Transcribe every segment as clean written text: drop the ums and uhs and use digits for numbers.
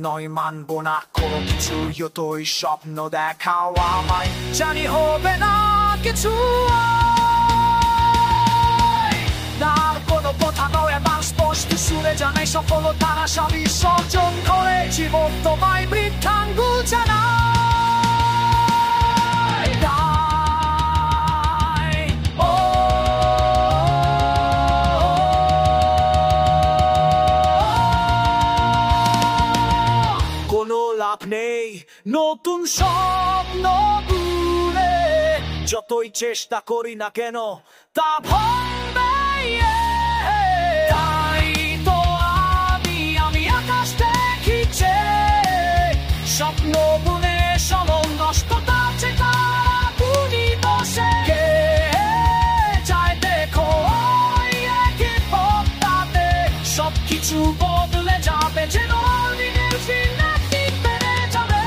নয় মানব না কোনো কিছু, যতই স্বপ্ন দেখাও আমায় জানি হবে না কিছু। তার কোনো কথা নয় এবার স্পষ্ট শুনে জানাই সফলতা আশা বিসর্জন করে জীবন তোমায় বৃদ্ধাঙ্গুল জানাই। কোনো লাভ নেই নতুন স্বপ্ন ভুলে, যতই চেষ্টা করি না কেন তা ভাঙবে। তাই তো আমি আকাশ দেখিছে স্বপ্ন বুনে সমন নষ্ট তাছে বুনি বসে কে চায় দেখো একই পথটাতে সবকিছু বদলে যাবে যেন দিনের ফিরে বেড়ে যাবে।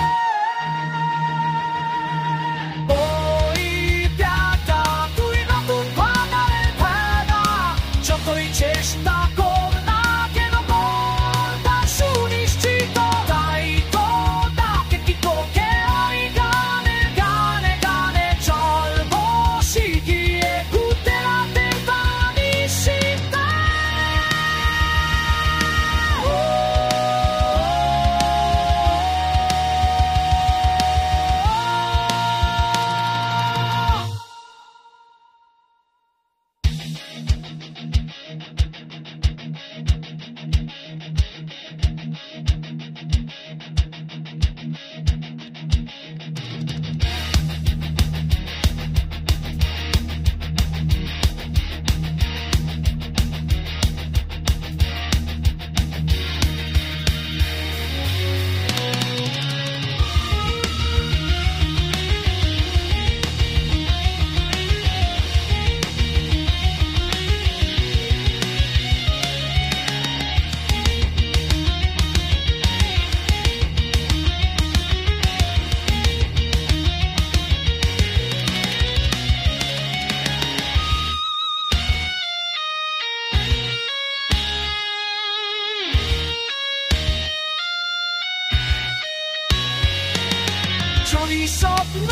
ওই প্যাটা তুই নতুন ভাগারে ভেড়া, যতই চেষ্টা কর না কেন তা সুনিশ্চিত। তাই তো তাকে কি তোকে ওই গানে গানে গানে চলবো শিখিয়ে ঘুরতে রাতে পানি শীতে। যদি স্বপ্ন